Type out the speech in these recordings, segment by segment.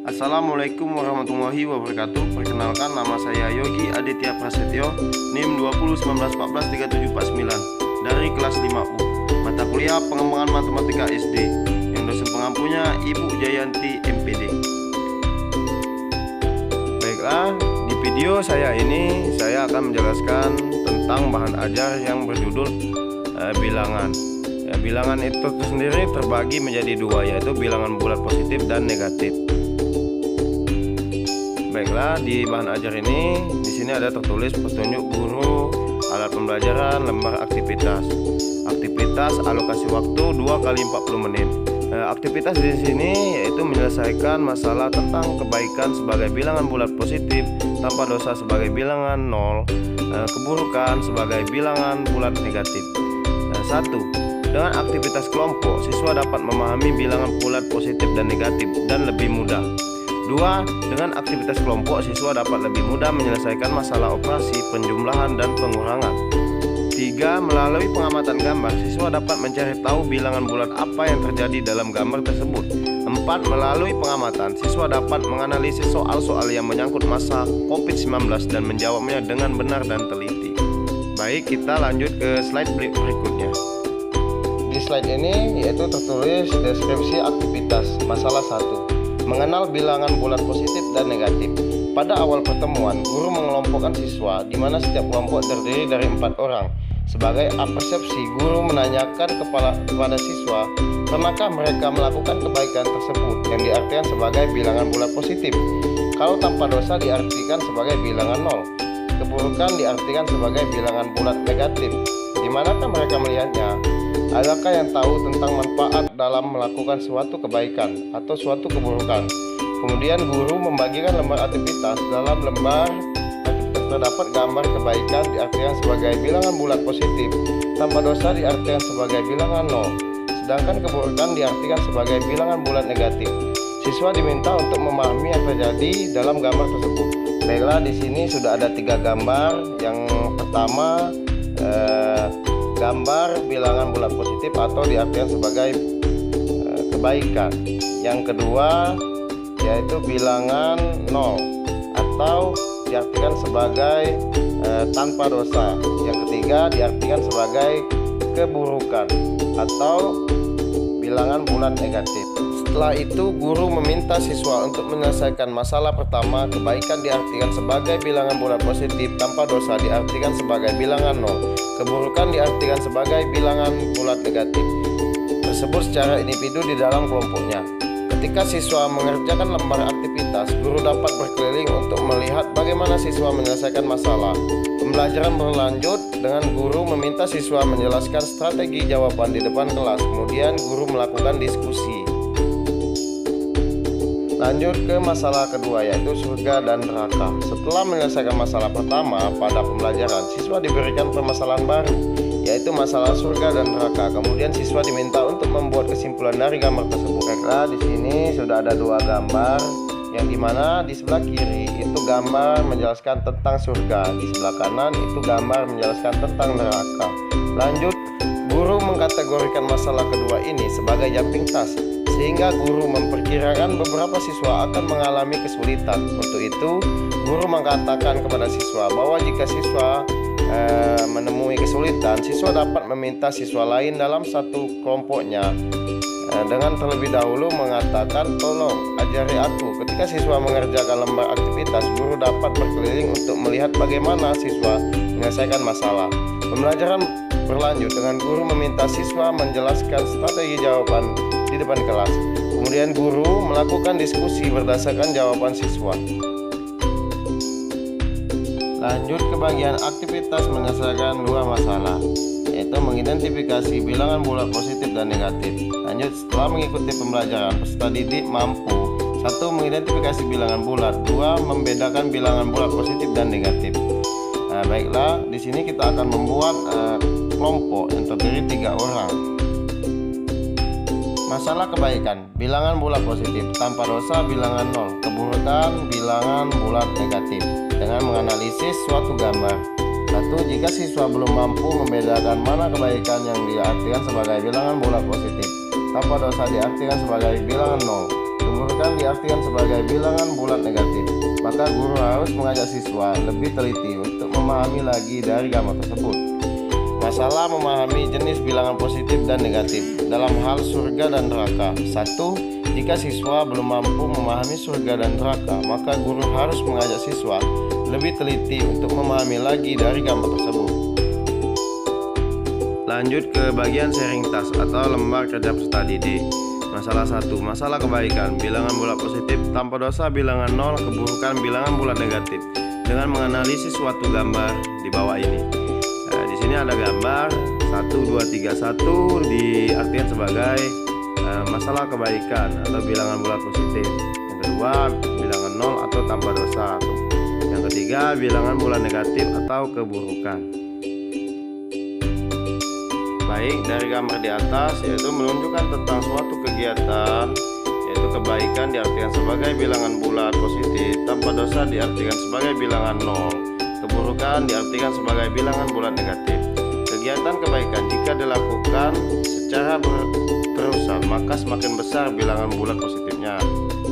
Assalamualaikum warahmatullahi wabarakatuh. Perkenalkan, nama saya Yogi Aditya Prasetyo, NIM 2019143749 dari kelas 5U, mata kuliah pengembangan matematika SD, yang dosen pengampunya Ibu Jayanti MPD. Baiklah, di video saya ini saya akan menjelaskan tentang bahan ajar yang berjudul bilangan. Bilangan itu sendiri terbagi menjadi dua, yaitu bilangan bulat positif dan negatif. Baiklah, di bahan ajar ini di sini ada tertulis petunjuk guru, alat pembelajaran, lembar aktivitas. Aktivitas alokasi waktu 2 kali 40 menit. Aktivitas di sini yaitu menyelesaikan masalah tentang kebaikan sebagai bilangan bulat positif, tanpa dosa sebagai bilangan 0, keburukan sebagai bilangan bulat negatif. 1. Dengan aktivitas kelompok, siswa dapat memahami bilangan bulat positif dan negatif dan lebih mudah. 2. Dengan aktivitas kelompok, siswa dapat lebih mudah menyelesaikan masalah operasi, penjumlahan, dan pengurangan. 3. Melalui pengamatan gambar, siswa dapat mencari tahu bilangan bulat apa yang terjadi dalam gambar tersebut. 4. Melalui pengamatan, siswa dapat menganalisis soal-soal yang menyangkut masa COVID-19 dan menjawabnya dengan benar dan teliti. Baik, kita lanjut ke slide berikutnya. Di slide ini yaitu tertulis deskripsi aktivitas masalah 1. Mengenal bilangan bulat positif dan negatif. Pada awal pertemuan, guru mengelompokkan siswa di mana setiap kelompok terdiri dari 4 orang. Sebagai persepsi, guru menanyakan kepada siswa, pernahkah mereka melakukan kebaikan tersebut yang diartikan sebagai bilangan bulat positif? Kalau tanpa dosa diartikan sebagai bilangan 0. Keburukan diartikan sebagai bilangan bulat negatif. Di manakah mereka melihatnya? Adakah yang tahu tentang manfaat dalam melakukan suatu kebaikan atau suatu keburukan? Kemudian guru membagikan lembar aktivitas. Dalam lembar aktivitas terdapat gambar kebaikan diartikan sebagai bilangan bulat positif, tanpa dosa diartikan sebagai bilangan 0, sedangkan keburukan diartikan sebagai bilangan bulat negatif. Siswa diminta untuk memahami yang terjadi dalam gambar tersebut. Baiklah, di sini sudah ada 3 gambar. Yang pertama gambar bilangan bulat positif atau diartikan sebagai kebaikan. Yang kedua yaitu bilangan 0 atau diartikan sebagai tanpa dosa. Yang ketiga diartikan sebagai keburukan atau bilangan bulat negatif. Setelah itu guru meminta siswa untuk menyelesaikan masalah pertama. Kebaikan diartikan sebagai bilangan bulat positif, tanpa dosa diartikan sebagai bilangan 0, keburukan diartikan sebagai bilangan bulat negatif, tersebut secara individu di dalam kelompoknya. Ketika siswa mengerjakan lembar aktivitas, guru dapat berkeliling untuk melihat bagaimana siswa menyelesaikan masalah. Pembelajaran berlanjut dengan guru meminta siswa menjelaskan strategi jawaban di depan kelas. Kemudian guru melakukan diskusi. Lanjut ke masalah kedua, yaitu surga dan neraka. Setelah menyelesaikan masalah pertama pada pembelajaran, siswa diberikan permasalahan baru, yaitu masalah surga dan neraka. Kemudian siswa diminta untuk membuat kesimpulan dari gambar tersebut. Baiklah, di sini sudah ada 2 gambar, yang dimana di sebelah kiri itu gambar menjelaskan tentang surga, di sebelah kanan itu gambar menjelaskan tentang neraka. Lanjut, guru mengkategorikan masalah kedua ini sebagai jumping task, sehingga guru memperkirakan beberapa siswa akan mengalami kesulitan. Untuk itu, guru mengatakan kepada siswa bahwa jika siswa menemui kesulitan, siswa dapat meminta siswa lain dalam satu kelompoknya dengan terlebih dahulu mengatakan, "Tolong ajari aku." Ketika siswa mengerjakan lembar aktivitas, guru dapat berkeliling untuk melihat bagaimana siswa menyelesaikan masalah. Pembelajaran berlanjut dengan guru meminta siswa menjelaskan strategi jawaban di depan kelas. Kemudian guru melakukan diskusi berdasarkan jawaban siswa. Lanjut ke bagian aktivitas menyelesaikan 2 masalah, yaitu mengidentifikasi bilangan bulat positif dan negatif. Lanjut, setelah mengikuti pembelajaran, peserta didik mampu 1. Mengidentifikasi bilangan bulat, 2. Membedakan bilangan bulat positif dan negatif. Baiklah, di sini kita akan membuat kelompok yang terdiri 3 orang. Masalah kebaikan, bilangan bulat positif, tanpa dosa bilangan 0, keburukan bilangan bulat negatif. Dengan menganalisis suatu gambar. 1. Jika siswa belum mampu membedakan mana kebaikan yang diartikan sebagai bilangan bulat positif, tanpa dosa diartikan sebagai bilangan 0, keburukan diartikan sebagai bilangan bulat negatif. Maka guru harus mengajak siswa lebih teliti untuk memahami lagi dari gambar tersebut. Masalah memahami jenis bilangan positif dan negatif dalam hal surga dan neraka. 1. Jika siswa belum mampu memahami surga dan neraka, maka guru harus mengajak siswa lebih teliti untuk memahami lagi dari gambar tersebut. Lanjut ke bagian sharing task atau lembar kerja peserta didik. Masalah 1. Masalah kebaikan, bilangan bulat positif tanpa dosa, bilangan 0, keburukan, bilangan bulat negatif, dengan menganalisis suatu gambar di bawah ini. Di sini ada gambar 1, 2, 3, 1 diartikan sebagai masalah kebaikan atau bilangan bulat positif. Yang kedua, bilangan 0 atau tanpa dosa. Yang ketiga, bilangan bulat negatif atau keburukan. Baik, dari gambar di atas yaitu menunjukkan tentang suatu kegiatan, yaitu kebaikan diartikan sebagai bilangan bulat positif, tanpa dosa diartikan sebagai bilangan 0, keburukan diartikan sebagai bilangan bulat negatif. Kegiatan kebaikan jika dilakukan secara berterusan maka semakin besar bilangan bulat positifnya.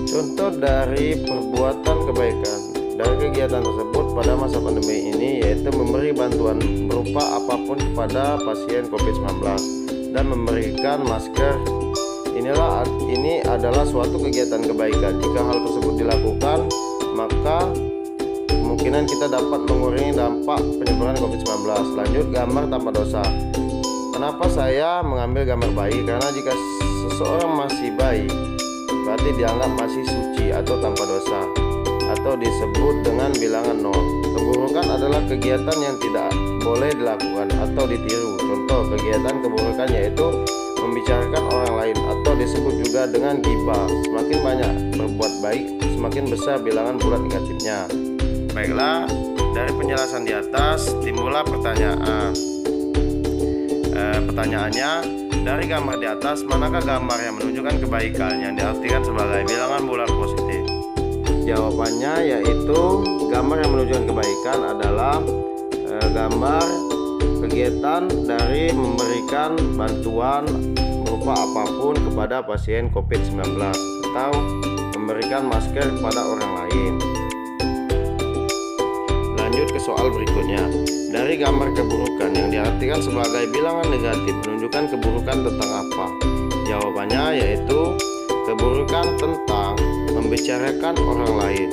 Contoh dari perbuatan kebaikan dari kegiatan tersebut pada masa pandemi ini yaitu memberi bantuan berupa apapun kepada pasien COVID-19 dan memberikan masker. Ini adalah suatu kegiatan kebaikan. Jika hal tersebut dilakukan, maka kemungkinan kita dapat mengurangi dampak penyebaran COVID-19. Lanjut, gambar tanpa dosa. Kenapa saya mengambil gambar bayi? Karena jika seseorang masih bayi, berarti dianggap masih suci atau tanpa dosa, atau disebut dengan bilangan 0. Keburukan adalah kegiatan yang tidak boleh dilakukan atau ditiru. Contoh kegiatan keburukan yaitu membicarakan orang lain atau disebut juga dengan ghibah. Semakin banyak berbuat baik, semakin besar bilangan bulat negatifnya. Baiklah, dari penjelasan di atas timbullah pertanyaan. Pertanyaannya, dari gambar di atas manakah gambar yang menunjukkan kebaikan yang diartikan sebagai bilangan bulat positif? Jawabannya yaitu gambar yang menunjukkan kebaikan adalah gambar kegiatan dari memberikan bantuan berupa apapun kepada pasien COVID-19 atau memberikan masker kepada orang lain. Lanjut ke soal berikutnya. Dari gambar keburukan yang diartikan sebagai bilangan negatif menunjukkan keburukan tentang apa? Jawabannya yaitu keburukan tentang membicarakan orang lain.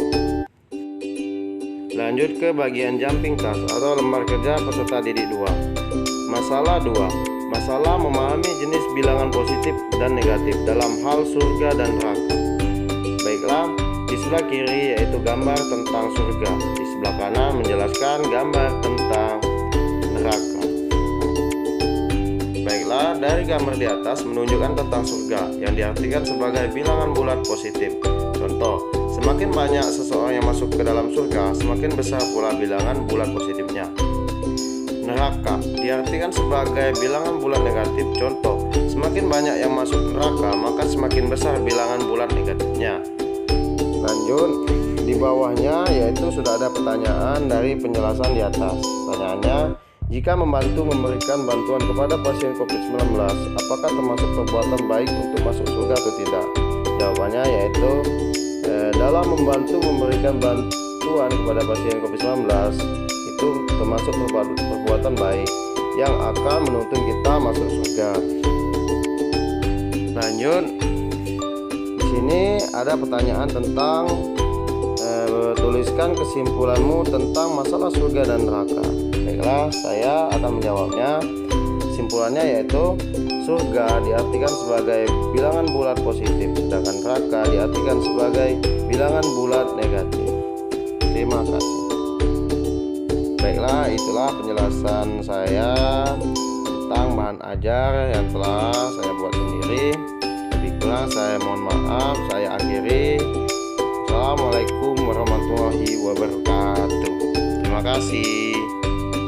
Lanjut ke bagian jumping task atau lembar kerja peserta didik 2. Masalah 2. Masalah memahami jenis bilangan positif dan negatif dalam hal surga dan neraka. Baiklah, di sebelah kiri yaitu gambar tentang surga, di sebelah kanan menjelaskan gambar tentang neraka. Baiklah, dari gambar di atas menunjukkan tentang surga yang diartikan sebagai bilangan bulat positif. Contoh, semakin banyak seseorang yang masuk ke dalam surga, semakin besar pula bilangan bulat positifnya. Neraka diartikan sebagai bilangan bulat negatif. Contoh, semakin banyak yang masuk neraka, maka semakin besar bilangan bulat negatifnya. Lanjut, di bawahnya yaitu sudah ada pertanyaan dari penjelasan di atas. Pertanyaannya, jika membantu memberikan bantuan kepada pasien COVID-19, apakah termasuk perbuatan baik untuk masuk surga atau tidak? Jawabannya yaitu dalam membantu memberikan bantuan kepada pasien COVID-19 itu termasuk perbuatan baik yang akan menuntun kita masuk surga. Lanjut, di sini ada pertanyaan tentang tuliskan kesimpulanmu tentang masalah surga dan neraka. Baiklah, saya akan menjawabnya. Kesimpulannya yaitu surga diartikan sebagai bilangan bulat positif, sedangkan neraka diartikan sebagai bilangan bulat negatif. Terima kasih. Baiklah, itulah penjelasan saya tentang bahan ajar yang telah saya buat sendiri. Lebih kurang saya mohon maaf. Saya akhiri. Assalamualaikum warahmatullahi wabarakatuh. Terima kasih.